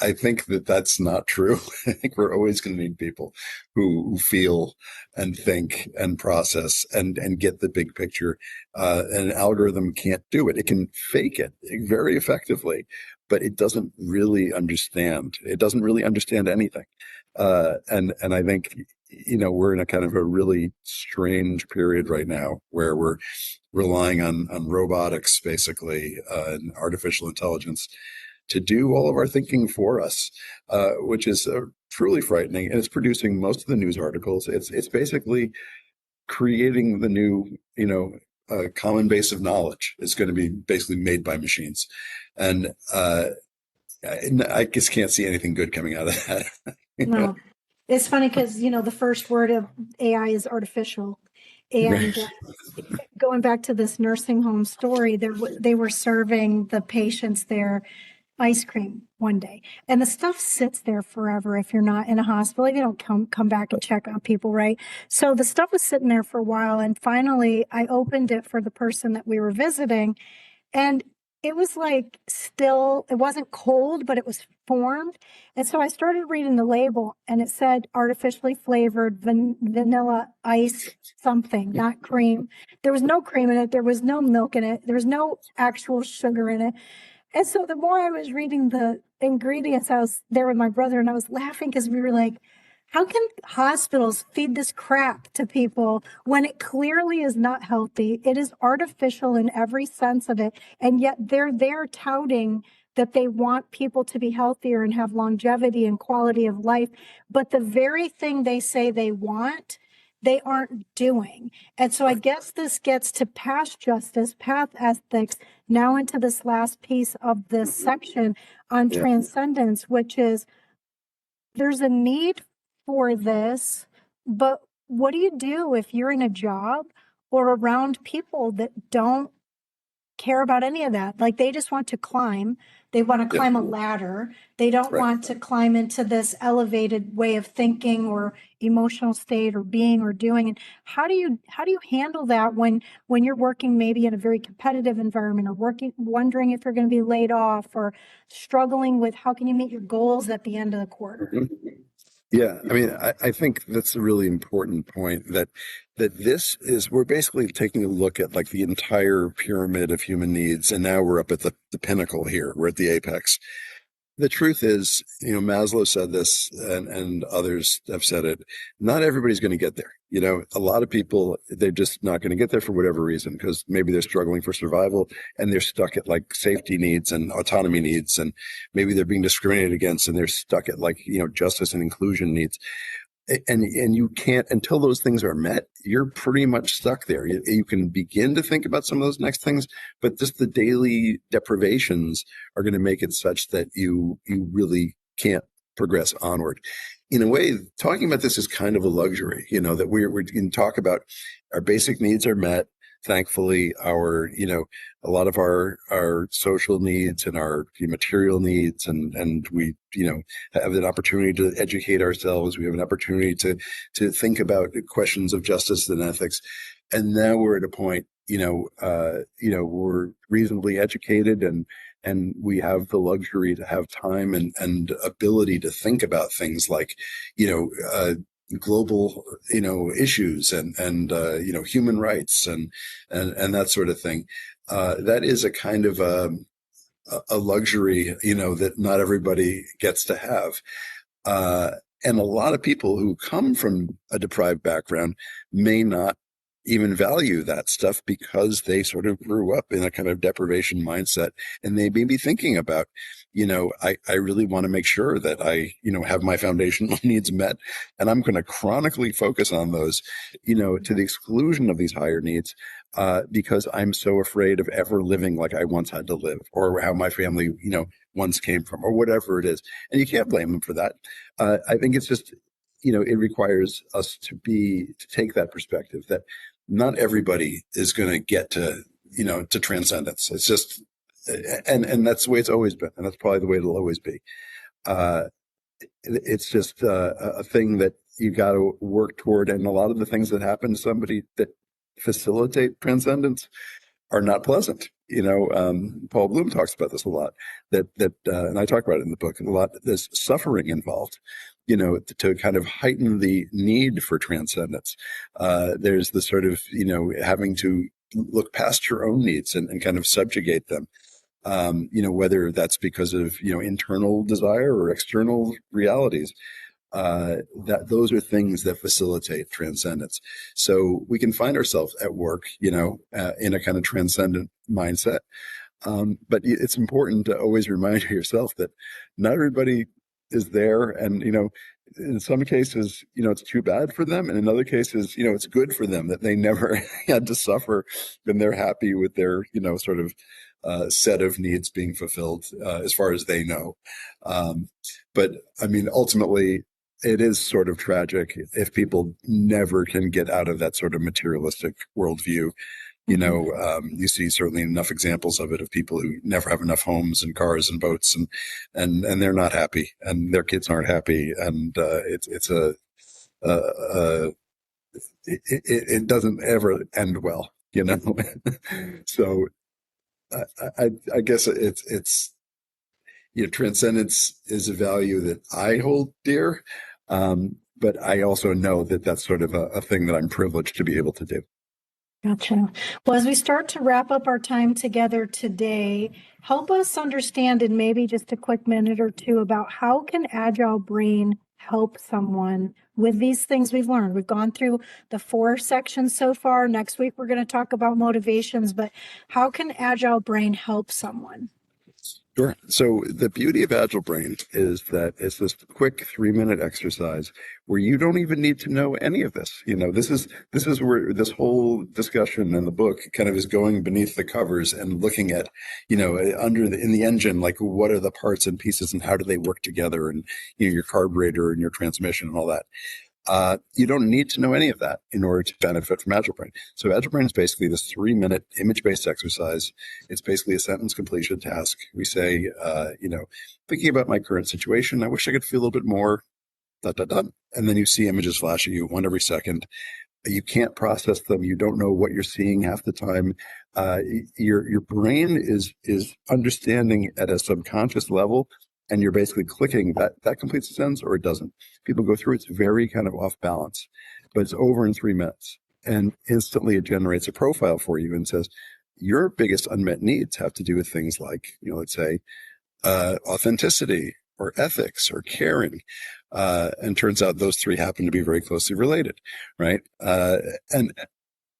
I think that that's not true. I think we're always going to need people who feel and think and process and get the big picture. An algorithm can't do it. It can fake it very effectively, but it doesn't really understand. It doesn't really understand anything. And I think, we're in a kind of a really strange period right now where we're relying on robotics, basically, and artificial intelligence to do all of our thinking for us, which is truly frightening. And it's producing most of the news articles. It's basically creating the new, common base of knowledge. It's going to be basically made by machines. And I just can't see anything good coming out of that. No. It's funny because, the first word of AI is artificial. And going back to this nursing home story, they were serving the patients there ice cream one day. And the stuff sits there forever if you're not in a hospital. They don't come back and check on people, right? So the stuff was sitting there for a while. And finally, I opened it for the person that we were visiting. And it was like still, it wasn't cold, but it was formed. And so I started reading the label and it said artificially flavored vanilla ice something, not cream. There was no cream in it. There was no milk in it. There was no actual sugar in it. And so the more I was reading the ingredients, I was there with my brother and I was laughing because we were like, how can hospitals feed this crap to people when it clearly is not healthy? It is artificial in every sense of it. And yet they're there touting that they want people to be healthier and have longevity and quality of life. But the very thing they say they want, they aren't doing. And so I guess this gets to past justice, path ethics, now into this last piece of this section on transcendence, which is there's a need for this, but what do you do if you're in a job or around people that don't care about any of that? Like they just want to climb. They want to climb a ladder. They don't want to climb into this elevated way of thinking or emotional state or being or doing. And how do you handle that when you're working maybe in a very competitive environment or wondering if you're going to be laid off or struggling with how can you meet your goals at the end of the quarter? Yeah, I mean, I think that's a really important point that this is, we're basically taking a look at like the entire pyramid of human needs, and now we're up at the pinnacle here. We're at the apex. The truth is, Maslow said this and others have said it. Not everybody's going to get there. A lot of people, they're just not going to get there for whatever reason, because maybe they're struggling for survival and they're stuck at like safety needs and autonomy needs. And maybe they're being discriminated against and they're stuck at like, justice and inclusion needs. And you can't, until those things are met, you're pretty much stuck there. You can begin to think about some of those next things, but just the daily deprivations are going to make it such that you really can't progress onward. In a way, talking about this is kind of a luxury, that we can talk about our basic needs are met. Thankfully, a lot of our social needs and our material needs, and we, have an opportunity to educate ourselves. We have an opportunity to think about questions of justice and ethics. And now we're at a point, we're reasonably educated and we have the luxury to have time and ability to think about things like, global, issues and human rights and that sort of thing. That is a kind of a luxury, that not everybody gets to have. And a lot of people who come from a deprived background may not even value that stuff because they sort of grew up in a kind of deprivation mindset, and they may be thinking about, I really want to make sure that I, have my foundational needs met, and I'm going to chronically focus on those, to the exclusion of these higher needs, because I'm so afraid of ever living like I once had to live, or how my family, once came from, or whatever it is. And you can't blame them for that. I think it's just, it requires us to take that perspective that not everybody is going to get to, to transcendence. It's just, and that's the way it's always been. And that's probably the way it'll always be. It's just a thing that you got to work toward. And a lot of the things that happen to somebody that facilitate transcendence are not pleasant. Paul Bloom talks about this a lot, and I talk about it in the book a lot. There's suffering involved, to kind of heighten the need for transcendence. There's the sort of, having to look past your own needs and kind of subjugate them. Whether that's because of, internal desire or external realities. That those are things that facilitate transcendence. So we can find ourselves at work, in a kind of transcendent mindset. But it's important to always remind yourself that not everybody is there. And, in some cases, it's too bad for them. And in other cases, it's good for them that they never had to suffer, and they're happy with their, sort of set of needs being fulfilled as far as they know. But I mean, ultimately, it is sort of tragic if people never can get out of that sort of materialistic worldview. You see certainly enough examples of it, of people who never have enough homes and cars and boats, and they're not happy, and their kids aren't happy, and uh, it doesn't ever end well, So I guess it's transcendence is a value that I hold dear, but I also know that that's sort of a thing that I'm privileged to be able to do. Gotcha. Well, as we start to wrap up our time together today, help us understand in maybe just a quick minute or two about how can Agile Brain help someone with these things we've learned. We've gone through the 4 sections so far. Next week, we're going to talk about motivations, but how can Agile Brain help someone? Sure. So the beauty of Agile Brain is that it's this quick 3-minute exercise where you don't even need to know any of this. This is where this whole discussion in the book kind of is going beneath the covers and looking at, in the engine, like what are the parts and pieces and how do they work together, and your carburetor and your transmission and all that. You don't need to know any of that in order to benefit from Agile Brain. So Agile Brain is basically this 3-minute image-based exercise. It's basically a sentence completion task. We say, thinking about my current situation, I wish I could feel a little bit more, ... And then you see images flash at you, one every second. You can't process them. You don't know what you're seeing half the time. Your brain is understanding at a subconscious level, and you're basically clicking that completes the sentence or it doesn't. People go through, it's very kind of off balance, but it's over in 3 minutes. And instantly it generates a profile for you and says, your biggest unmet needs have to do with things like, let's say, authenticity or ethics or caring. And turns out those 3 happen to be very closely related, right? And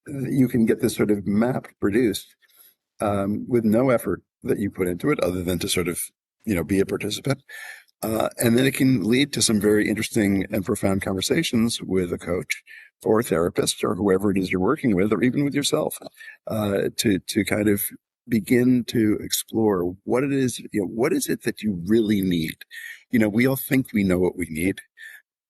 you can get this sort of map produced with no effort that you put into it other than to sort of, be a participant. And then it can lead to some very interesting and profound conversations with a coach or a therapist or whoever it is you're working with, or even with yourself, to kind of begin to explore what it is, what is it that you really need? We all think we know what we need.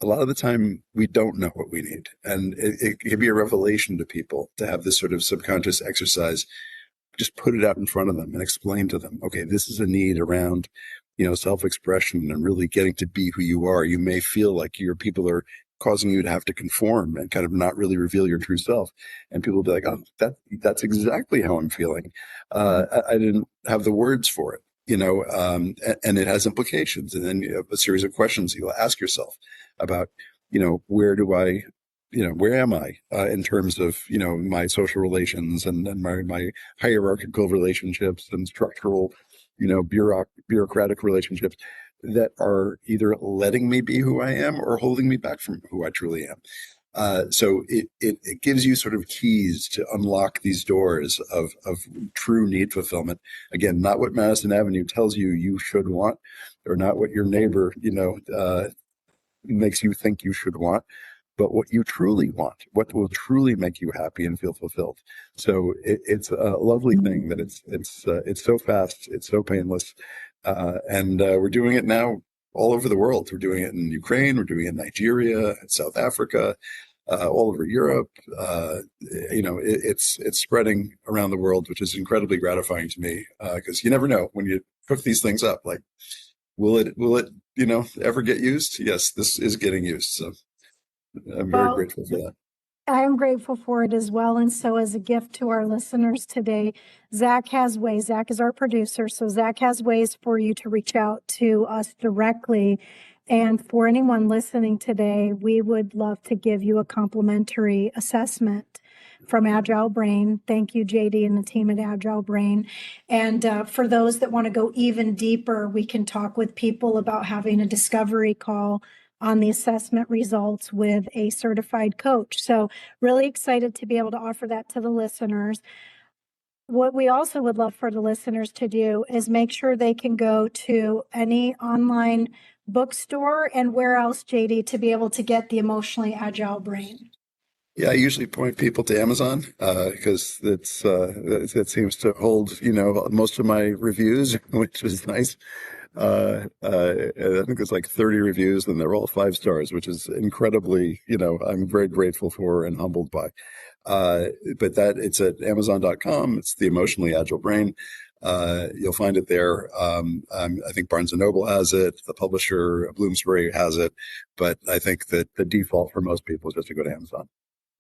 A lot of the time we don't know what we need. And it can be a revelation to people to have this sort of subconscious exercise. Just put it out in front of them and explain to them, okay, this is a need around, self-expression and really getting to be who you are. You may feel like your people are causing you to have to conform and kind of not really reveal your true self. And people will be like, oh, that's exactly how I'm feeling. I didn't have the words for it, and it has implications. And then you have a series of questions you'll ask yourself about, where am I in terms of, my social relations and my hierarchical relationships and structural, bureaucratic relationships that are either letting me be who I am or holding me back from who I truly am. So it gives you sort of keys to unlock these doors of true need fulfillment. Again, not what Madison Avenue tells you should want, or not what your neighbor, makes you think you should want, but what you truly want, what will truly make you happy and feel fulfilled. So it's a lovely thing that it's so fast, it's so painless, and we're doing it now all over the world. We're doing it in Ukraine, we're doing it in Nigeria, South Africa, all over Europe. It's spreading around the world, which is incredibly gratifying to me, because you never know when you cook these things up. Like, will it ever get used? Yes, this is getting used. So I'm very grateful for that. I am grateful for it as well. And so as a gift to our listeners today, Zach has ways. Zach is our producer. So Zach has ways for you to reach out to us directly. And for anyone listening today, we would love to give you a complimentary assessment from Agile Brain. Thank you, JD and the team at Agile Brain. And for those that want to go even deeper, we can talk with people about having a discovery call on the assessment results with a certified coach. So really excited to be able to offer that to the listeners. What we also would love for the listeners to do is make sure they can go to any online bookstore, and where else, JD, to be able to get the Emotionally Agile Brain. Yeah, I usually point people to Amazon because that seems to hold, most of my reviews, which is nice. I think it's like 30 reviews, and they're all 5 stars, which is incredibly, I'm very grateful for and humbled by. But that it's at Amazon.com. It's the Emotionally Agile Brain. You'll find it there. I think Barnes & Noble has it. The publisher, Bloomsbury, has it. But I think that the default for most people is just to go to Amazon.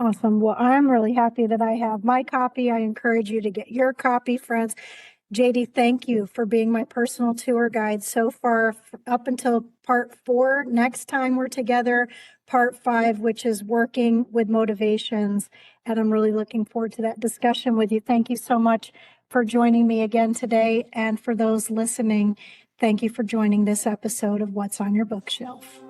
Awesome. Well, I'm really happy that I have my copy. I encourage you to get your copy, friends. JD, thank you for being my personal tour guide so far up until part 4. Next time we're together, part 5, which is working with motivations. And I'm really looking forward to that discussion with you. Thank you so much for joining me again today. And for those listening, thank you for joining this episode of What's on Your Bookshelf.